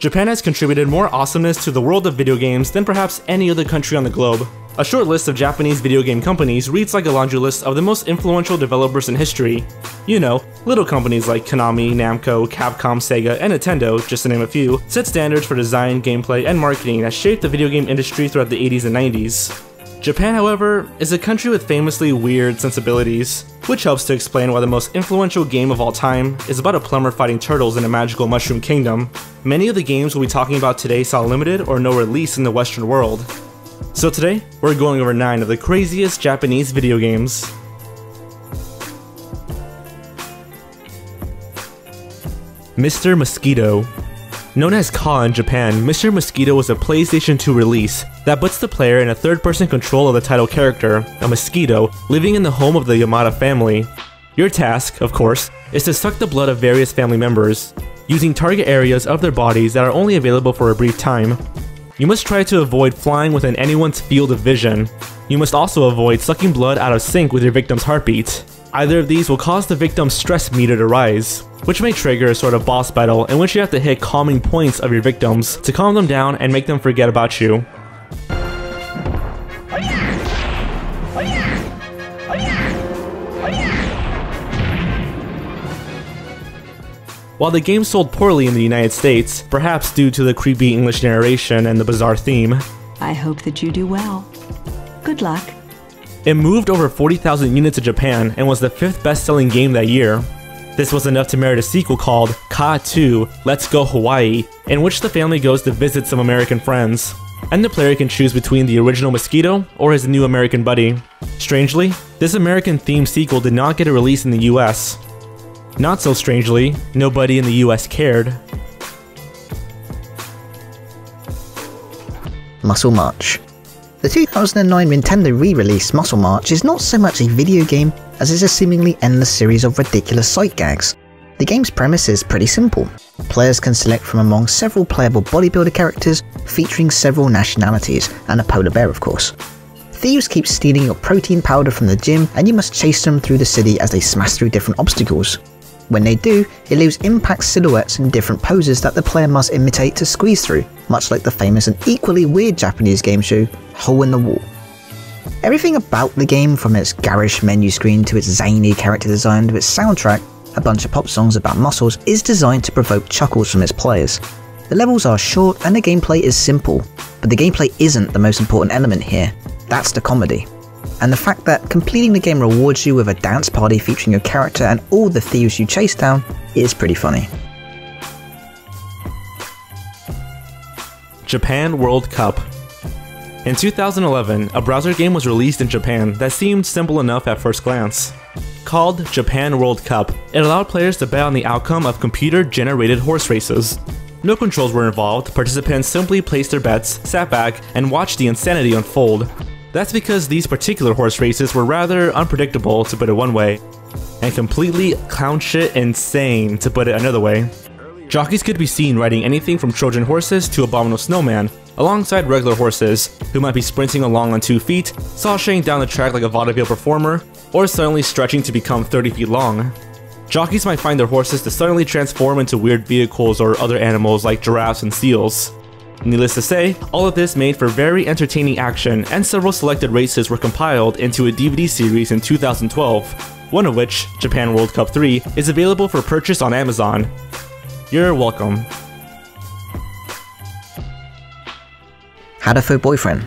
Japan has contributed more awesomeness to the world of video games than perhaps any other country on the globe. A short list of Japanese video game companies reads like a laundry list of the most influential developers in history. You know, little companies like Konami, Namco, Capcom, Sega, and Nintendo, just to name a few, set standards for design, gameplay, and marketing that shaped the video game industry throughout the 80s and 90s. Japan, however, is a country with famously weird sensibilities, which helps to explain why the most influential game of all time is about a plumber fighting turtles in a magical mushroom kingdom. Many of the games we'll be talking about today saw limited or no release in the Western world. So today, we're going over 9 of the craziest Japanese video games. Mr. Mosquito. Known as Ka in Japan, Mr. Mosquito was a PlayStation 2 release that puts the player in a third-person control of the title character, a mosquito, living in the home of the Yamada family. Your task, of course, is to suck the blood of various family members, using target areas of their bodies that are only available for a brief time. You must try to avoid flying within anyone's field of vision. You must also avoid sucking blood out of sync with your victim's heartbeat. Either of these will cause the victim's stress meter to rise, which may trigger a sort of boss battle in which you have to hit calming points of your victims to calm them down and make them forget about you. While the game sold poorly in the United States, perhaps due to the creepy English narration and the bizarre theme, I hope that you do well. Good luck. It moved over 40,000 units in Japan and was the 5th best-selling game that year. This was enough to merit a sequel called Ka 2 Let's Go Hawaii, in which the family goes to visit some American friends, and the player can choose between the original Mosquito or his new American buddy. Strangely, this American-themed sequel did not get a release in the US. Not so strangely, nobody in the US cared. Muscle March. The 2009 Nintendo re-release Muscle March is not so much a video game as is a seemingly endless series of ridiculous sight gags. The game's premise is pretty simple. Players can select from among several playable bodybuilder characters featuring several nationalities, and a polar bear of course. Thieves keep stealing your protein powder from the gym and you must chase them through the city as they smash through different obstacles. When they do, it leaves impact silhouettes in different poses that the player must imitate to squeeze through, much like the famous and equally weird Japanese game show, Hole in the Wall. Everything about the game, from its garish menu screen to its zany character design to its soundtrack, a bunch of pop songs about muscles, is designed to provoke chuckles from its players. The levels are short and the gameplay is simple, but the gameplay isn't the most important element here, that's the comedy. And the fact that completing the game rewards you with a dance party featuring your character and all the thieves you chase down is pretty funny. Japan World Cup. In 2011, a browser game was released in Japan that seemed simple enough at first glance. Called Japan World Cup, it allowed players to bet on the outcome of computer-generated horse races. No controls were involved, participants simply placed their bets, sat back, and watched the insanity unfold. That's because these particular horse races were rather unpredictable, to put it one way, and completely clown shit insane, to put it another way. Jockeys could be seen riding anything from Trojan horses to Abominable Snowman, alongside regular horses, who might be sprinting along on 2 feet, sashaying down the track like a vaudeville performer, or suddenly stretching to become 30 feet long. Jockeys might find their horses to suddenly transform into weird vehicles or other animals like giraffes and seals. Needless to say, all of this made for very entertaining action, and several selected races were compiled into a DVD series in 2012, one of which, Japan World Cup 3, is available for purchase on Amazon. You're welcome. Hadafo Boyfriend.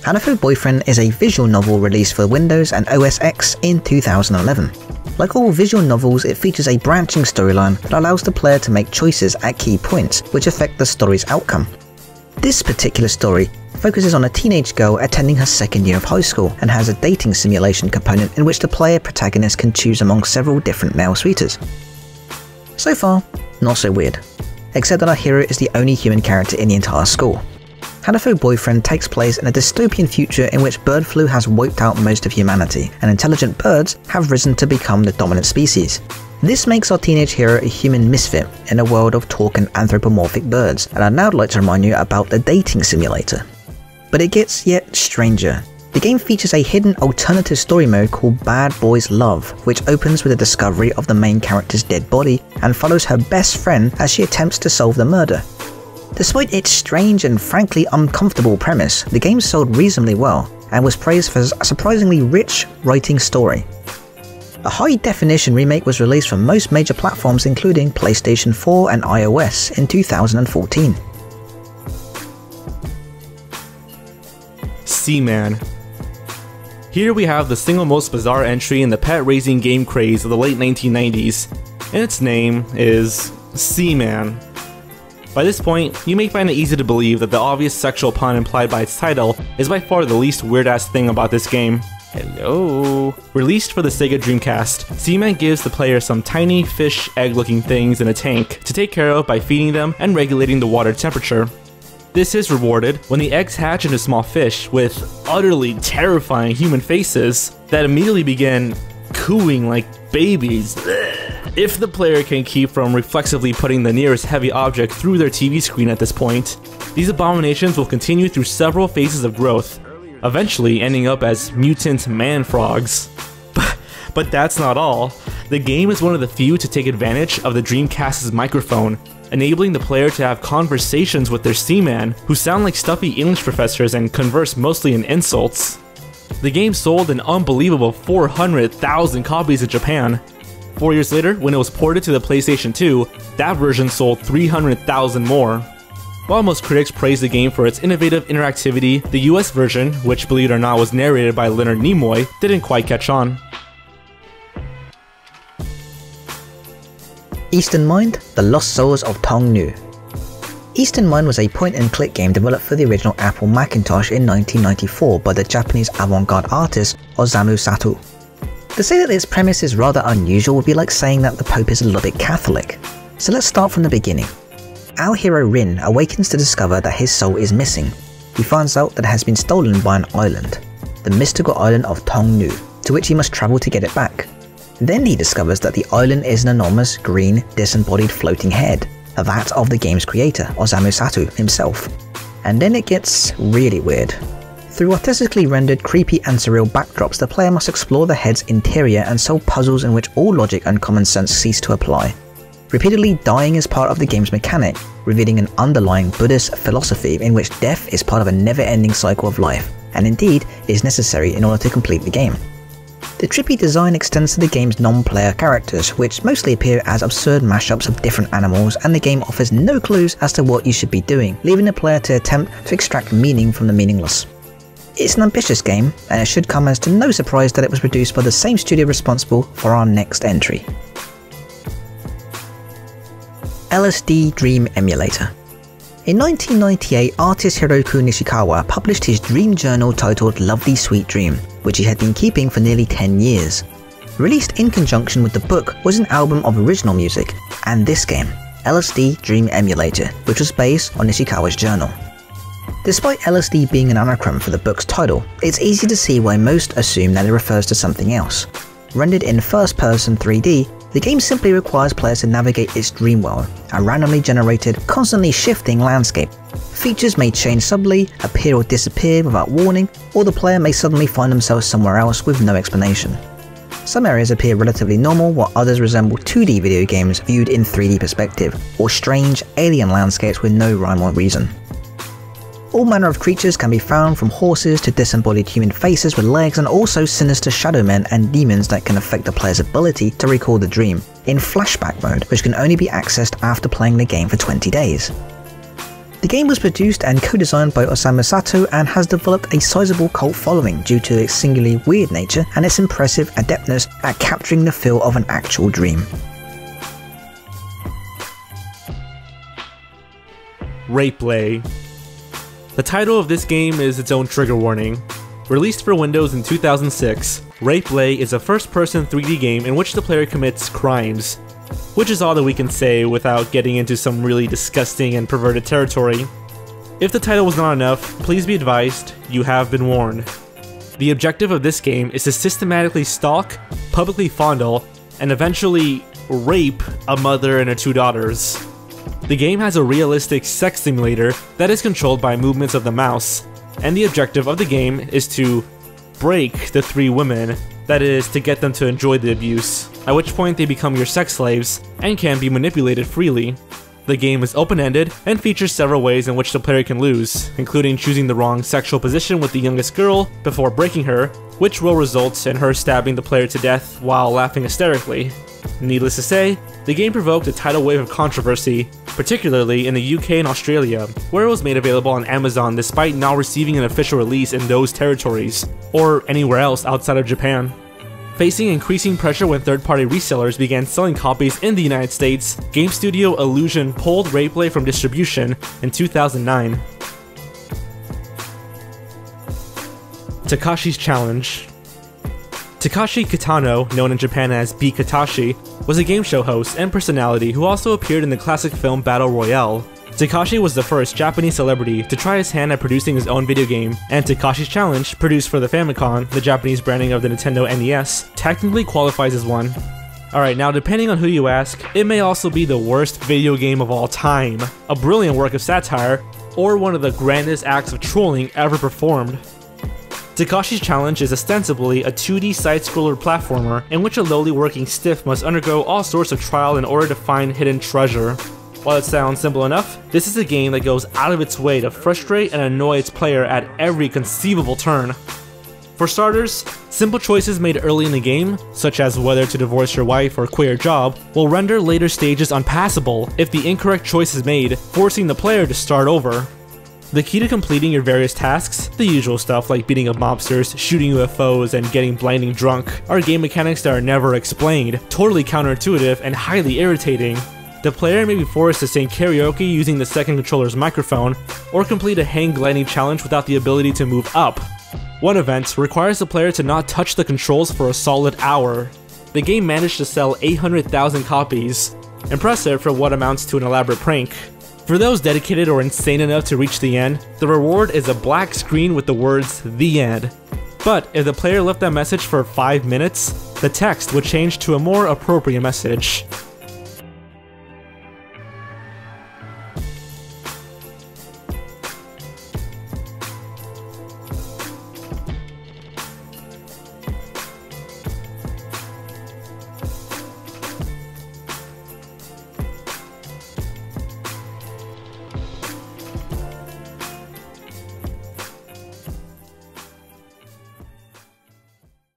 Hadafo Boyfriend is a visual novel released for Windows and OS X in 2011. Like all visual novels, it features a branching storyline that allows the player to make choices at key points, which affect the story's outcome. This particular story focuses on a teenage girl attending her 2nd year of high school and has a dating simulation component in which the player protagonist can choose among several different male suitors. So far, not so weird, except that our hero is the only human character in the entire school. Hadafo Boyfriend takes place in a dystopian future in which bird flu has wiped out most of humanity, and intelligent birds have risen to become the dominant species. This makes our teenage hero a human misfit in a world of talking anthropomorphic birds, and I'd now like to remind you about the dating simulator. But it gets yet stranger. The game features a hidden alternative story mode called Bad Boys Love, which opens with the discovery of the main character's dead body and follows her best friend as she attempts to solve the murder. Despite its strange and frankly uncomfortable premise, the game sold reasonably well and was praised for a surprisingly rich writing story. A high-definition remake was released for most major platforms including PlayStation 4 and iOS in 2014. Seaman. Here we have the single most bizarre entry in the pet raising game craze of the late 1990s, and its name is Seaman. By this point, you may find it easy to believe that the obvious sexual pun implied by its title is by far the least weird-ass thing about this game. Hello. Released for the Sega Dreamcast, Seaman gives the player some tiny fish egg-looking things in a tank to take care of by feeding them and regulating the water temperature. This is rewarded when the eggs hatch into small fish with utterly terrifying human faces that immediately begin cooing like babies. If the player can keep from reflexively putting the nearest heavy object through their TV screen at this point, these abominations will continue through several phases of growth, eventually ending up as mutant man frogs. But that's not all. The game is one of the few to take advantage of the Dreamcast's microphone, enabling the player to have conversations with their seaman who sound like stuffy English professors and converse mostly in insults. The game sold an unbelievable 400,000 copies in Japan. 4 years later, when it was ported to the PlayStation 2, that version sold 300,000 more. While most critics praised the game for its innovative interactivity, the US version, which believe it or not was narrated by Leonard Nimoy, didn't quite catch on. Eastern Mind: The Lost Souls of Tong Nu. Eastern Mind was a point-and-click game developed for the original Apple Macintosh in 1994 by the Japanese avant-garde artist Osamu Sato. To say that its premise is rather unusual would be like saying that the Pope is a little bit Catholic. So let's start from the beginning. Our hero Rin awakens to discover that his soul is missing. He finds out that it has been stolen by an island, the mystical island of Tong Nu, to which he must travel to get it back. Then he discovers that the island is an enormous green disembodied floating head, that of the game's creator, Osamu Sato himself. And then it gets really weird. Through artistically rendered creepy and surreal backdrops, the player must explore the head's interior and solve puzzles in which all logic and common sense cease to apply. Repeatedly dying is part of the game's mechanic, revealing an underlying Buddhist philosophy in which death is part of a never-ending cycle of life, and indeed is necessary in order to complete the game. The trippy design extends to the game's non-player characters, which mostly appear as absurd mashups of different animals, and the game offers no clues as to what you should be doing, leaving the player to attempt to extract meaning from the meaningless. It's an ambitious game, and it should come as to no surprise that it was produced by the same studio responsible for our next entry. LSD Dream Emulator. In 1998, artist Hiroku Nishikawa published his dream journal titled Lovely Sweet Dream, which he had been keeping for nearly 10 years. Released in conjunction with the book was an album of original music, and this game, LSD Dream Emulator, which was based on Nishikawa's journal. Despite LSD being an anagram for the book's title, it's easy to see why most assume that it refers to something else. Rendered in first-person 3D, the game simply requires players to navigate its dream world, a randomly generated, constantly shifting landscape. Features may change subtly, appear or disappear without warning, or the player may suddenly find themselves somewhere else with no explanation. Some areas appear relatively normal, while others resemble 2D video games viewed in 3D perspective, or strange, alien landscapes with no rhyme or reason. All manner of creatures can be found, from horses to disembodied human faces with legs, and also sinister shadow men and demons that can affect the player's ability to recall the dream, in flashback mode, which can only be accessed after playing the game for 20 days. The game was produced and co-designed by Osamu Sato and has developed a sizable cult following due to its singularly weird nature and its impressive adeptness at capturing the feel of an actual dream. Rapeplay. The title of this game is its own trigger warning. Released for Windows in 2006, Rapeplay is a first-person 3D game in which the player commits crimes, which is all that we can say without getting into some really disgusting and perverted territory. If the title was not enough, please be advised, you have been warned. The objective of this game is to systematically stalk, publicly fondle, and eventually rape a mother and her 2 daughters. The game has a realistic sex simulator that is controlled by movements of the mouse, and the objective of the game is to break the 3 women, that is, to get them to enjoy the abuse, at which point they become your sex slaves and can be manipulated freely. The game is open-ended and features several ways in which the player can lose, including choosing the wrong sexual position with the youngest girl before breaking her, which will result in her stabbing the player to death while laughing hysterically. Needless to say, the game provoked a tidal wave of controversy, particularly in the UK and Australia, where it was made available on Amazon despite not receiving an official release in those territories, or anywhere else outside of Japan. Facing increasing pressure when third-party resellers began selling copies in the United States, game studio Illusion pulled Rayplay from distribution in 2009. Takashi's Challenge. Takashi Kitano, known in Japan as B. Katashi, was a game show host and personality who also appeared in the classic film Battle Royale. Takashi was the first Japanese celebrity to try his hand at producing his own video game, and Takashi's Challenge, produced for the Famicom, the Japanese branding of the Nintendo NES, technically qualifies as one. Alright, now depending on who you ask, it may also be the worst video game of all time, a brilliant work of satire, or one of the grandest acts of trolling ever performed. Takashi's Challenge is ostensibly a 2D side-scroller platformer in which a lowly working stiff must undergo all sorts of trial in order to find hidden treasure. While it sounds simple enough, this is a game that goes out of its way to frustrate and annoy its player at every conceivable turn. For starters, simple choices made early in the game, such as whether to divorce your wife or quit your job, will render later stages unpassable if the incorrect choice is made, forcing the player to start over. The key to completing your various tasks, the usual stuff like beating up mobsters, shooting UFOs, and getting blinding drunk, are game mechanics that are never explained, totally counterintuitive, and highly irritating. The player may be forced to sing karaoke using the second controller's microphone, or complete a hang gliding challenge without the ability to move up. One event requires the player to not touch the controls for a solid hour. The game managed to sell 800,000 copies, impressive for what amounts to an elaborate prank. For those dedicated or insane enough to reach the end, the reward is a black screen with the words "The End." But if the player left that message for 5 minutes, the text would change to a more appropriate message.